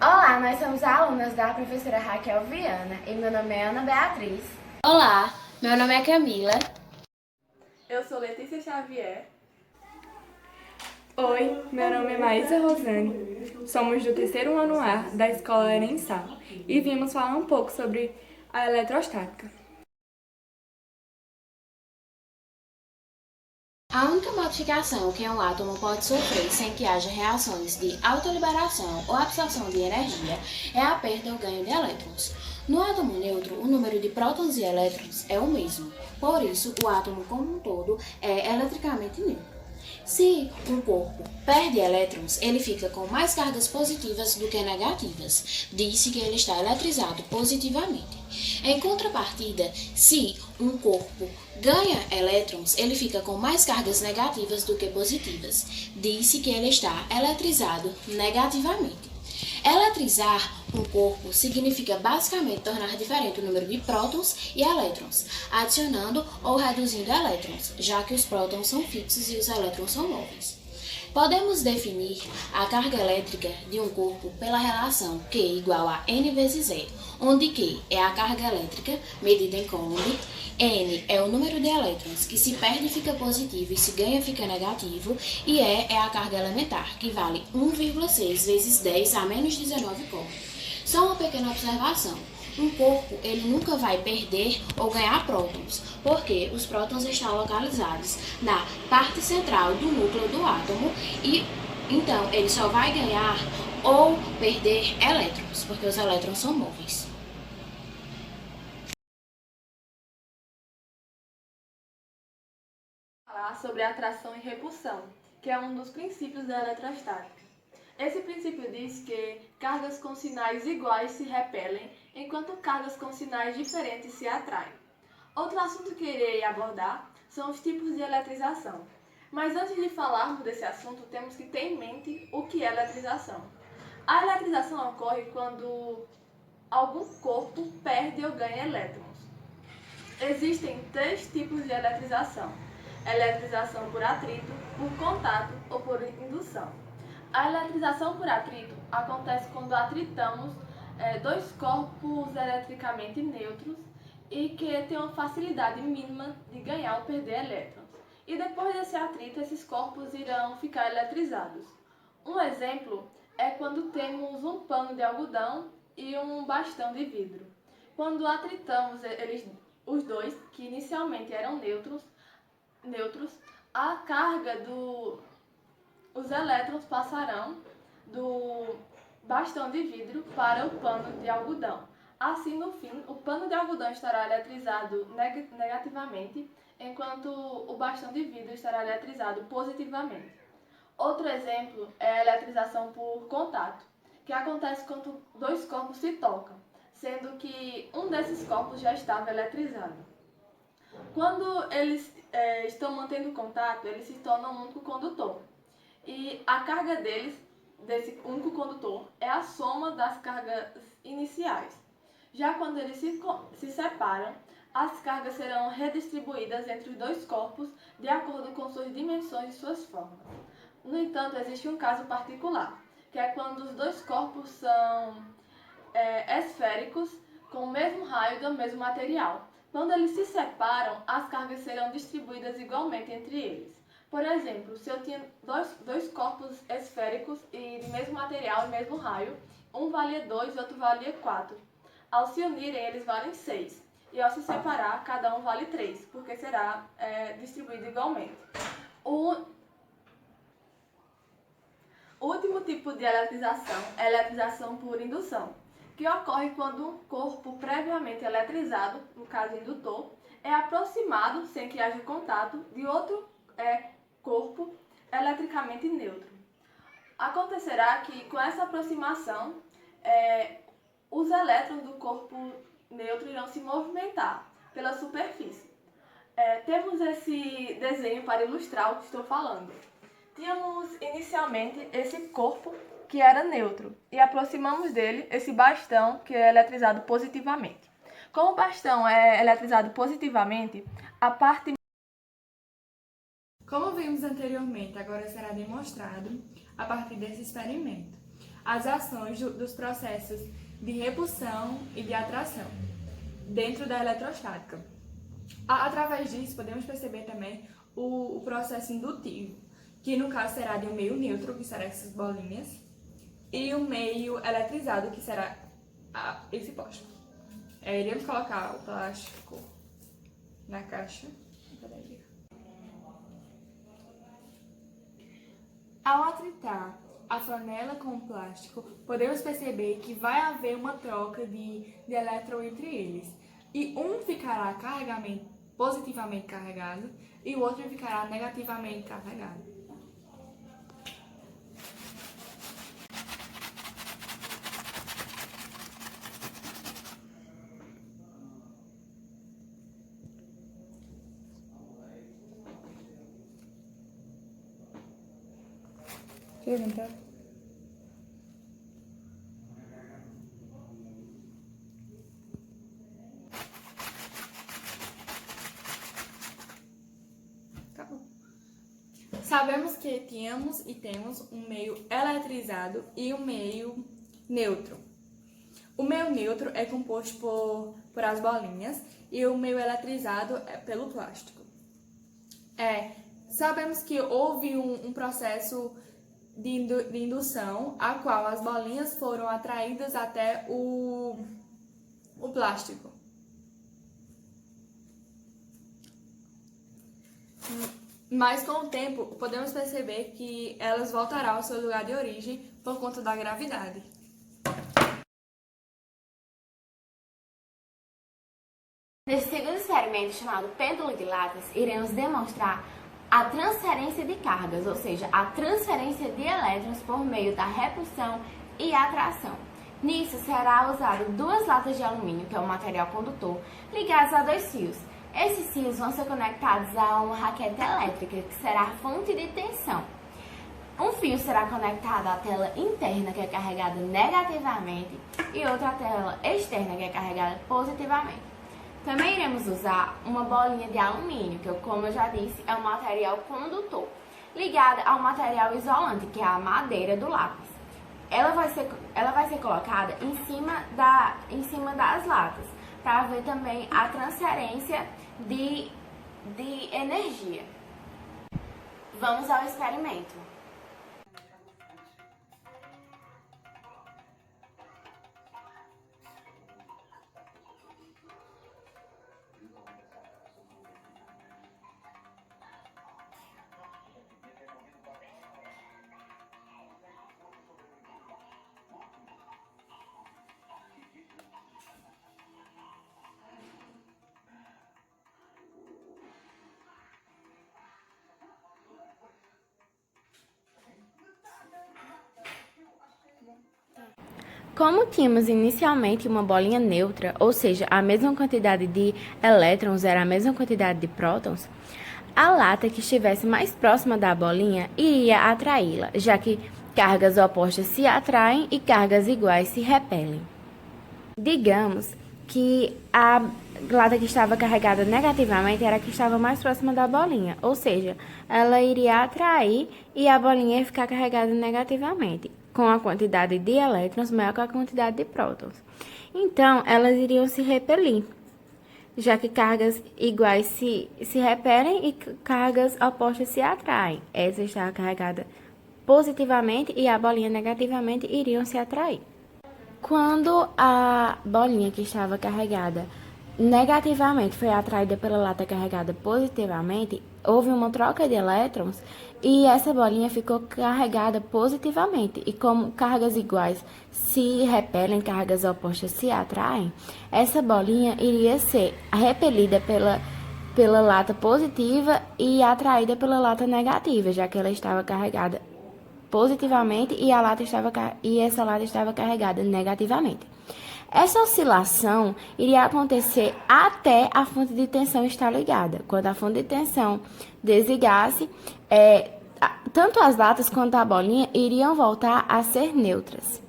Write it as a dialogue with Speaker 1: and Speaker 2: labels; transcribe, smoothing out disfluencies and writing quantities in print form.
Speaker 1: Olá, nós somos alunas da professora Raquel Viana e meu nome é Ana Beatriz.
Speaker 2: Olá, meu nome é Camila.
Speaker 3: Eu sou Letícia Xavier.
Speaker 4: Oi, meu nome é Maísa Rosane. Somos do terceiro ano A da Escola Erensá e vimos falar um pouco sobre a eletrostática.
Speaker 2: A única modificação que um átomo pode sofrer sem que haja reações de autoliberação ou absorção de energia é a perda ou ganho de elétrons. No átomo neutro, o número de prótons e elétrons é o mesmo, por isso o átomo como um todo é eletricamente neutro. Se um corpo perde elétrons, ele fica com mais cargas positivas do que negativas. Diz-se que ele está eletrizado positivamente. Em contrapartida, se um corpo ganha elétrons, ele fica com mais cargas negativas do que positivas. Diz-se que ele está eletrizado negativamente. Eletrizar um corpo significa basicamente tornar diferente o número de prótons e elétrons, adicionando ou reduzindo elétrons, já que os prótons são fixos e os elétrons são móveis. Podemos definir a carga elétrica de um corpo pela relação Q igual a N vezes E, onde Q é a carga elétrica medida em Coulomb, N é o número de elétrons que se perde fica positivo e se ganha fica negativo, e E é a carga elementar, que vale 1,6 vezes 10 a menos 19 Coulomb. Só uma pequena observação. Um corpo ele nunca vai perder ou ganhar prótons, porque os prótons estão localizados na parte central do núcleo do átomo e então ele só vai ganhar ou perder elétrons, porque os elétrons são móveis.
Speaker 3: Falar sobre atração e repulsão, que é um dos princípios da eletrostática. Esse princípio diz que cargas com sinais iguais se repelem, enquanto cargas com sinais diferentes se atraem. Outro assunto que irei abordar são os tipos de eletrização. Mas antes de falarmos desse assunto, temos que ter em mente o que é eletrização. A eletrização ocorre quando algum corpo perde ou ganha elétrons. Existem três tipos de eletrização: eletrização por atrito, por contato ou por indução. A eletrização por atrito acontece quando atritamos dois corpos eletricamente neutros e que têm uma facilidade mínima de ganhar ou perder elétrons. E depois desse atrito, esses corpos irão ficar eletrizados. Um exemplo é quando temos um pano de algodão e um bastão de vidro. Quando atritamos os dois, que inicialmente eram neutros, a carga os elétrons passarão do bastão de vidro para o pano de algodão. Assim, no fim, o pano de algodão estará eletrizado negativamente, enquanto o bastão de vidro estará eletrizado positivamente. Outro exemplo é a eletrização por contato, que acontece quando dois corpos se tocam, sendo que um desses corpos já estava eletrizado. Quando eles estão mantendo contato, eles se tornam um único condutor. E a carga desse único condutor, é a soma das cargas iniciais. Já quando eles se separam, as cargas serão redistribuídas entre os dois corpos de acordo com suas dimensões e suas formas. No entanto, existe um caso particular, que é quando os dois corpos são esféricos com o mesmo raio do mesmo material. Quando eles se separam, as cargas serão distribuídas igualmente entre eles. Por exemplo, se eu tinha dois corpos esféricos e de mesmo material e mesmo raio, um valia 2 e outro valia 4. Ao se unirem, eles valem 6. E ao se separar, cada um vale 3, porque será distribuído igualmente. O último tipo de eletrização é a eletrização por indução, que ocorre quando um corpo previamente eletrizado, no caso indutor, é aproximado, sem que haja contato, de outro corpo eletricamente neutro. Acontecerá que, com essa aproximação, os elétrons do corpo neutro irão se movimentar pela superfície. Temos esse desenho para ilustrar o que estou falando. Tínhamos inicialmente esse corpo que era neutro e aproximamos dele esse bastão que é eletrizado positivamente. Como o bastão é eletrizado positivamente, a parte
Speaker 4: Como vimos anteriormente, agora será demonstrado a partir desse experimento. as ações dos processos de repulsão e de atração dentro da eletrostática. Através disso, podemos perceber também o processo indutivo, que no caso será de um meio neutro, que será essas bolinhas, e um meio eletrizado, que será esse plástico. Iremos colocar o plástico na caixa. Ao atritar a flanela com o plástico, podemos perceber que vai haver uma troca de elétron entre eles. E um ficará positivamente carregado e o outro ficará negativamente carregado. Quer tentar? Sabemos que tínhamos e temos um meio eletrizado e um meio neutro. O meio neutro é composto por as bolinhas e o meio eletrizado é pelo plástico. Sabemos que houve um processo de indução, a qual as bolinhas foram atraídas até o plástico. Mas com o tempo, podemos perceber que elas voltarão ao seu lugar de origem por conta da gravidade.
Speaker 1: Nesse segundo experimento, chamado pêndulo de latas, iremos demonstrar a transferência de cargas, ou seja, a transferência de elétrons por meio da repulsão e atração. Nisso será usado duas latas de alumínio, que é um material condutor, ligadas a dois fios. Esses fios vão ser conectados a uma raquete elétrica, que será a fonte de tensão. Um fio será conectado à tela interna, que é carregada negativamente, e outra à tela externa, que é carregada positivamente. Também iremos usar uma bolinha de alumínio, que, como eu já disse, é um material condutor, ligada ao material isolante, que é a madeira do lápis. Ela vai ser colocada em cima das latas, para ver também a transferência de energia. Vamos ao experimento. Como tínhamos inicialmente uma bolinha neutra, ou seja, a mesma quantidade de elétrons era a mesma quantidade de prótons, a lata que estivesse mais próxima da bolinha iria atraí-la, já que cargas opostas se atraem e cargas iguais se repelem. Digamos que a lata que estava carregada negativamente era a que estava mais próxima da bolinha, ou seja, ela iria atrair e a bolinha ia ficar carregada negativamente, com a quantidade de elétrons maior que a quantidade de prótons. Então, elas iriam se repelir, já que cargas iguais se repelem e cargas opostas se atraem. Essa está carregada positivamente e a bolinha negativamente iriam se atrair. Quando a bolinha que estava carregada negativamente foi atraída pela lata carregada positivamente, houve uma troca de elétrons e essa bolinha ficou carregada positivamente. E como cargas iguais se repelem, cargas opostas se atraem, essa bolinha iria ser repelida pela lata positiva e atraída pela lata negativa, já que ela estava carregada positivamente e essa lata estava carregada negativamente. Essa oscilação iria acontecer até a fonte de tensão estar ligada. Quando a fonte de tensão desligasse, tanto as latas quanto a bolinha iriam voltar a ser neutras.